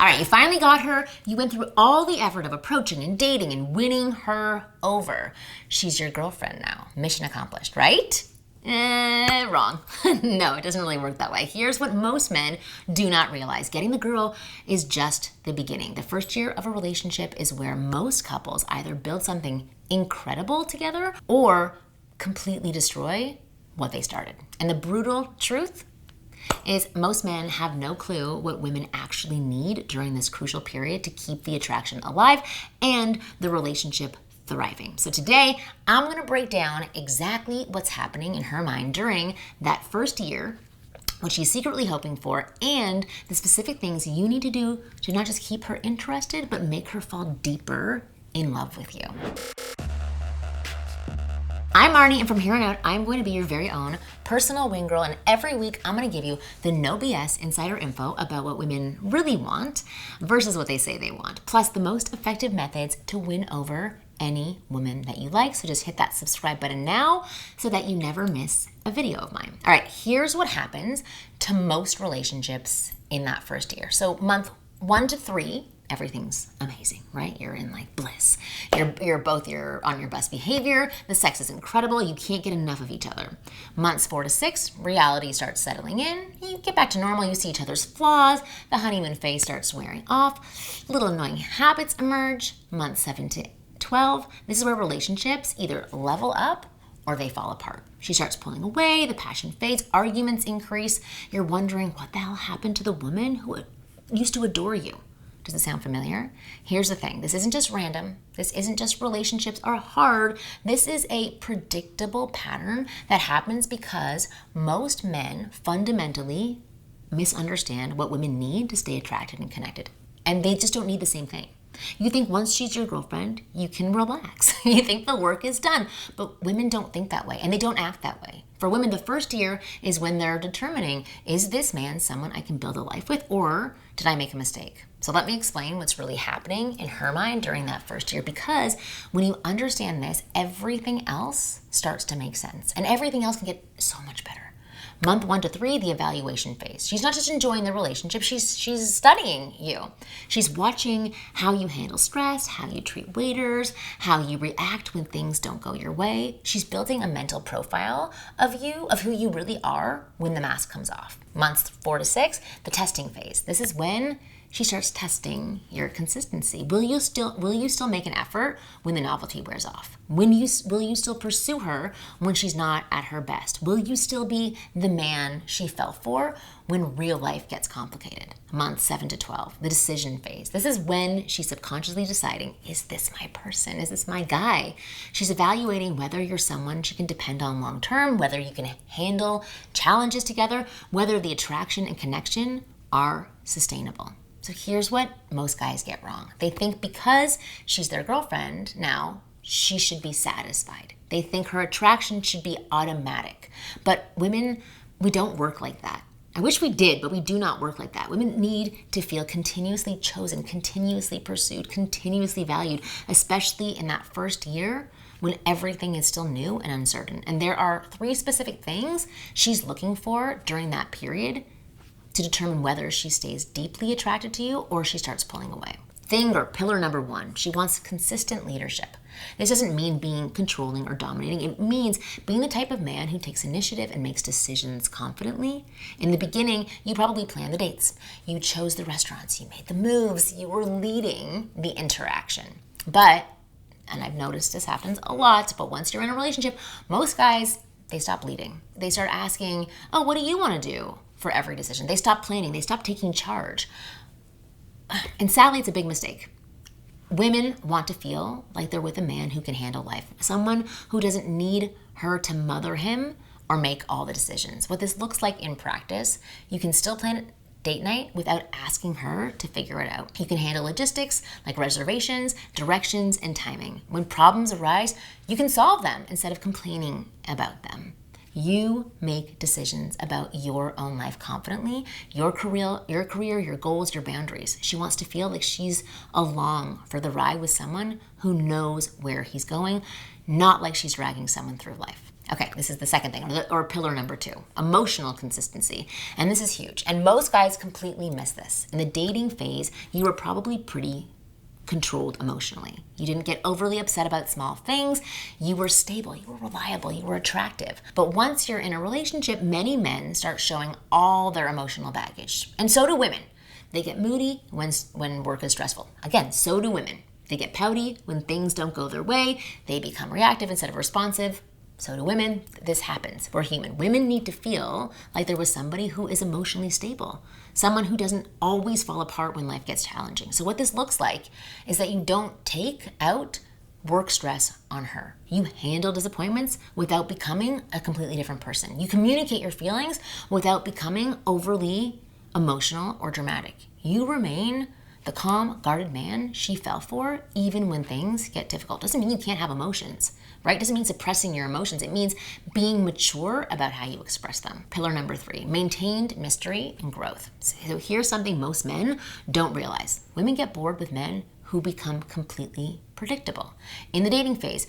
All right, you finally got her. You went through all the effort of approaching and dating and winning her over. She's your girlfriend now. Mission accomplished, right? Wrong. No, it doesn't really work that way. Here's what most men do not realize. Getting the girl is just the beginning. The first year of a relationship is where most couples either build something incredible together or completely destroy what they started. And the brutal truth is most men have no clue what women actually need during this crucial period to keep the attraction alive and the relationship thriving. So today, I'm going to break down exactly what's happening in her mind during that first year, what she's secretly hoping for, and the specific things you need to do to not just keep her interested, but make her fall deeper in love with you. I'm Marnie, and from here on out, I'm going to be your very own personal wing girl, and every week I'm going to give you the no BS insider info about what women really want versus what they say they want, plus the most effective methods to win over any woman that you like. So just hit that subscribe button now so that you never miss a video of mine. All right, here's what happens to most relationships in that first year. So month 1 to 3, everything's amazing, right? You're in like bliss. You're on your best behavior. The sex is incredible. You can't get enough of each other. Months 4 to 6, reality starts settling in. You get back to normal. You see each other's flaws. The honeymoon phase starts wearing off. Little annoying habits emerge. Months 7 to 12, this is where relationships either level up or they fall apart. She starts pulling away, the passion fades, arguments increase. You're wondering what the hell happened to the woman who used to adore you. Does it sound familiar? Here's the thing. This isn't just random. This isn't just relationships are hard. This is a predictable pattern that happens because most men fundamentally misunderstand what women need to stay attracted and connected. And they just don't need the same thing. You think once she's your girlfriend, you can relax. You think the work is done. But women don't think that way, and they don't act that way. For women, the first year is when they're determining, is this man someone I can build a life with, or did I make a mistake? So let me explain what's really happening in her mind during that first year, because when you understand this, everything else starts to make sense, and everything else can get so much better. Month 1 to 3, the evaluation phase. She's not just enjoying the relationship, she's studying you. She's watching how you handle stress, how you treat waiters, how you react when things don't go your way. She's building a mental profile of you, of who you really are when the mask comes off. Months 4 to 6, the testing phase. This is when she starts testing your consistency. Will you still make an effort when the novelty wears off? Will you still pursue her when she's not at her best? Will you still be the man she fell for when real life gets complicated? Months 7 to 12, the decision phase. This is when she's subconsciously deciding, is this my person? Is this my guy? She's evaluating whether you're someone she can depend on long term, whether you can handle challenges together, whether the attraction and connection are sustainable. So here's what most guys get wrong. They think because she's their girlfriend now, she should be satisfied. They think her attraction should be automatic. But women, we don't work like that. I wish we did, but we do not work like that. Women need to feel continuously chosen, continuously pursued, continuously valued, especially in that first year when everything is still new and uncertain. And there are 3 specific things she's looking for during that period to determine whether she stays deeply attracted to you or she starts pulling away. Thing or pillar number 1, she wants consistent leadership. This doesn't mean being controlling or dominating. It means being the type of man who takes initiative and makes decisions confidently. In the beginning, you probably planned the dates. You chose the restaurants. You made the moves. You were leading the interaction. But, and I've noticed this happens a lot, but once you're in a relationship, most guys, they stop leading. They start asking, oh, what do you want to do for every decision? They stop planning. They stop taking charge. And sadly, it's a big mistake. Women want to feel like they're with a man who can handle life, someone who doesn't need her to mother him or make all the decisions. What this looks like in practice, you can still plan date night without asking her to figure it out. You can handle logistics like reservations, directions, and timing. When problems arise, you can solve them instead of complaining about them. You make decisions about your own life confidently, your career, your goals, your boundaries. She wants to feel like she's along for the ride with someone who knows where he's going, not like she's dragging someone through life. Okay, this is the second thing, or pillar number 2, emotional consistency. And this is huge. And most guys completely miss this. In the dating phase, you were probably pretty controlled emotionally. You didn't get overly upset about small things. You were stable, you were reliable, you were attractive. But once you're in a relationship, many men start showing all their emotional baggage. And so do women. They get moody when work is stressful. Again, so do women. They get pouty when things don't go their way. They become reactive instead of responsive. So do women. This happens. We're human. Women need to feel like there was somebody who is emotionally stable, someone who doesn't always fall apart when life gets challenging. So what this looks like is that you don't take out work stress on her. You handle disappointments without becoming a completely different person. You communicate your feelings without becoming overly emotional or dramatic. You remain the calm, guarded man she fell for, even when things get difficult. Doesn't mean you can't have emotions, right? Doesn't mean suppressing your emotions. It means being mature about how you express them. Pillar number 3, maintained mystery and growth. So here's something most men don't realize. Women get bored with men who become completely predictable. In the dating phase,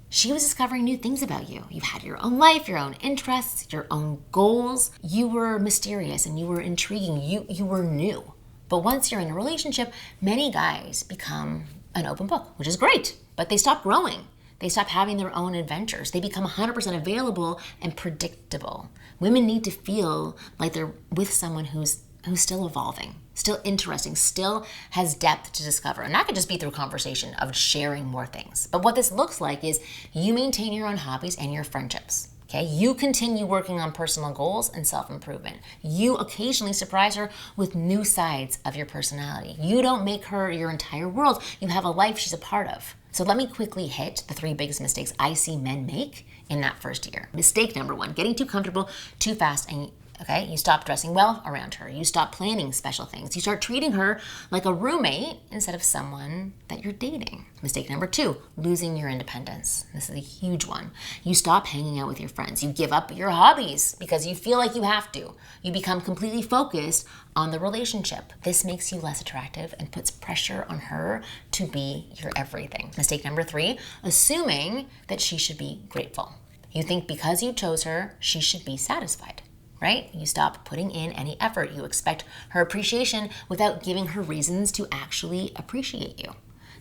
she was discovering new things about you. You had your own life, your own interests, your own goals. You were mysterious and you were intriguing. You were new. But once you're in a relationship, many guys become an open book, which is great, but they stop growing. They stop having their own adventures. They become 100% available and predictable. Women need to feel like they're with someone who's still evolving, still interesting, still has depth to discover. And that could just be through conversation of sharing more things. But what this looks like is you maintain your own hobbies and your friendships. Okay, you continue working on personal goals and self-improvement. You occasionally surprise her with new sides of your personality. You don't make her your entire world. You have a life she's a part of. So let me quickly hit the 3 biggest mistakes I see men make in that first year. Mistake number 1, getting too comfortable too fast. And okay, you stop dressing well around her. You stop planning special things. You start treating her like a roommate instead of someone that you're dating. Mistake number 2, losing your independence. This is a huge one. You stop hanging out with your friends. You give up your hobbies because you feel like you have to. You become completely focused on the relationship. This makes you less attractive and puts pressure on her to be your everything. Mistake number 3, assuming that she should be grateful. You think because you chose her, she should be satisfied. Right? You stop putting in any effort. You expect her appreciation without giving her reasons to actually appreciate you.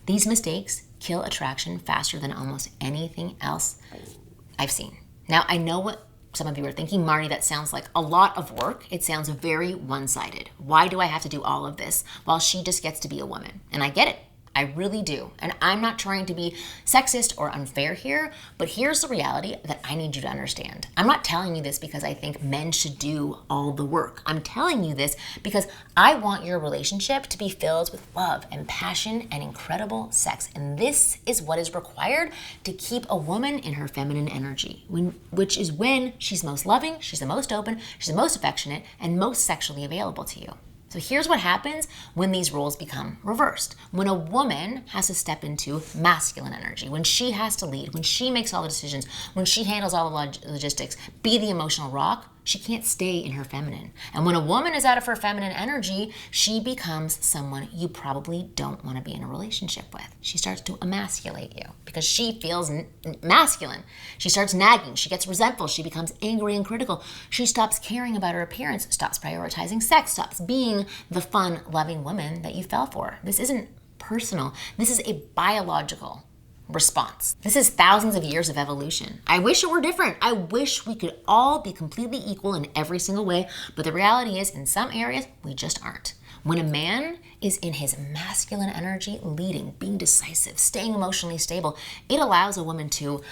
These mistakes kill attraction faster than almost anything else I've seen. Now, I know what some of you are thinking, Marnie, that sounds like a lot of work. It sounds very one-sided. Why do I have to do all of this while she just gets to be a woman? And I get it. I really do. And I'm not trying to be sexist or unfair here, but here's the reality that I need you to understand. I'm not telling you this because I think men should do all the work. I'm telling you this because I want your relationship to be filled with love and passion and incredible sex. And this is what is required to keep a woman in her feminine energy, which is when she's most loving, she's the most open, she's the most affectionate, and most sexually available to you. So here's what happens when these roles become reversed. When a woman has to step into masculine energy, when she has to lead, when she makes all the decisions, when she handles all the logistics, be the emotional rock, she can't stay in her feminine. And when a woman is out of her feminine energy, she becomes someone you probably don't want to be in a relationship with. She starts to emasculate you because she feels masculine. She starts nagging. She gets resentful. She becomes angry and critical. She stops caring about her appearance, stops prioritizing sex, stops being the fun, loving woman that you fell for. This isn't personal. This is a biological response. This is thousands of years of evolution. I wish it were different. I wish we could all be completely equal in every single way, but the reality is in some areas, we just aren't. When a man is in his masculine energy, leading, being decisive, staying emotionally stable, it allows a woman to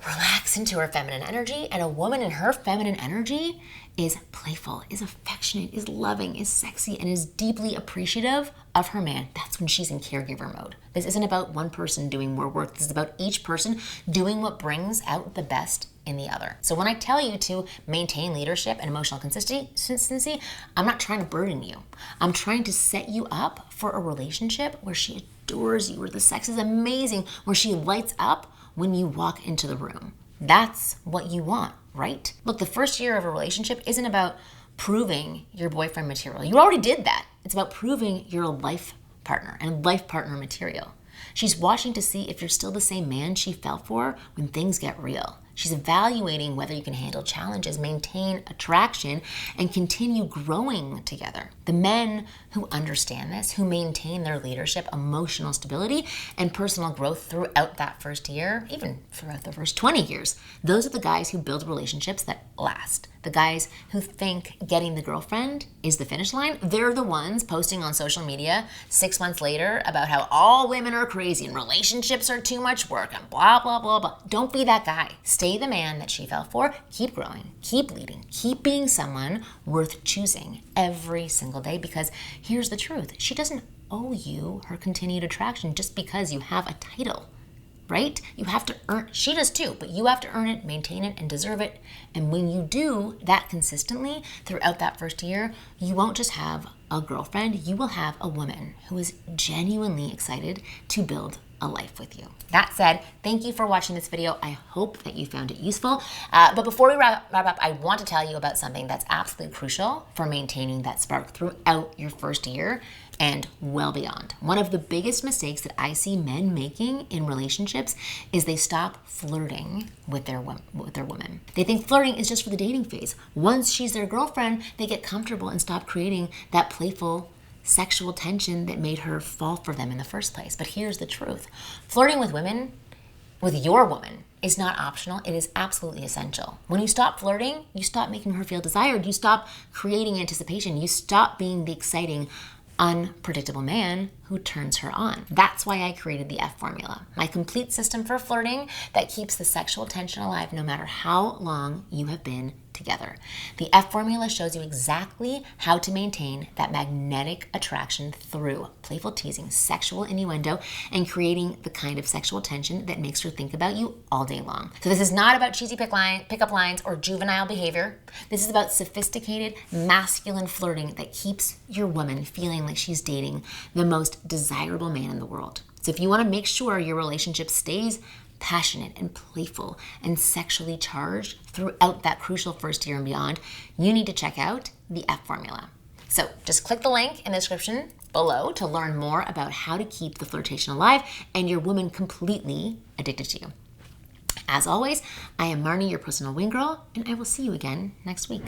relax into her feminine energy, and a woman in her feminine energy is playful, is affectionate, is loving, is sexy, and is deeply appreciative of her man. That's when she's in caregiver mode. This isn't about one person doing more work. This is about each person doing what brings out the best in the other. So when I tell you to maintain leadership and emotional consistency, I'm not trying to burden you. I'm trying to set you up for a relationship where she adores you, where the sex is amazing, where she lights up when you walk into the room. That's what you want, right? Look, the first year of a relationship isn't about proving your boyfriend material. You already did that. It's about proving you're a life partner and life partner material. She's watching to see if you're still the same man she fell for when things get real. She's evaluating whether you can handle challenges, maintain attraction, and continue growing together. The men who understand this, who maintain their leadership, emotional stability, and personal growth throughout that first year, even throughout the first 20 years, those are the guys who build relationships that last. The guys who think getting the girlfriend is the finish line, they're the ones posting on social media 6 months later about how all women are crazy and relationships are too much work and blah, blah, blah, blah. Don't be that guy. Stay the man that she fell for. Keep growing, keep leading, keep being someone worth choosing every single day, because here's the truth. She doesn't owe you her continued attraction just because you have a title. Right? You have to earn, she does too, but you have to earn it, maintain it, and deserve it. And when you do that consistently throughout that first year, you won't just have a girlfriend, you will have a woman who is genuinely excited to build a life with you. That said, thank you for watching this video. I hope that you found it useful. But before we wrap up, I want to tell you about something that's absolutely crucial for maintaining that spark throughout your first year and well beyond. One of the biggest mistakes that I see men making in relationships is they stop flirting with their woman. They think flirting is just for the dating phase. Once she's their girlfriend, they get comfortable and stop creating that playful sexual tension that made her fall for them in the first place. But here's the truth. Flirting with women, with your woman, is not optional. It is absolutely essential. When you stop flirting, you stop making her feel desired. You stop creating anticipation. You stop being the exciting, unpredictable man who turns her on. That's why I created the F formula, my complete system for flirting that keeps the sexual tension alive no matter how long you have been together. The F formula shows you exactly how to maintain that magnetic attraction through playful teasing, sexual innuendo, and creating the kind of sexual tension that makes her think about you all day long. So this is not about cheesy pickup lines or juvenile behavior. This is about sophisticated, masculine flirting that keeps your woman feeling like she's dating the most desirable man in the world. So if you want to make sure your relationship stays passionate and playful and sexually charged throughout that crucial first year and beyond, you need to check out the F formula. So just click the link in the description below to learn more about how to keep the flirtation alive and your woman completely addicted to you. As always, I am Marnie, your personal wing girl, and I will see you again next week.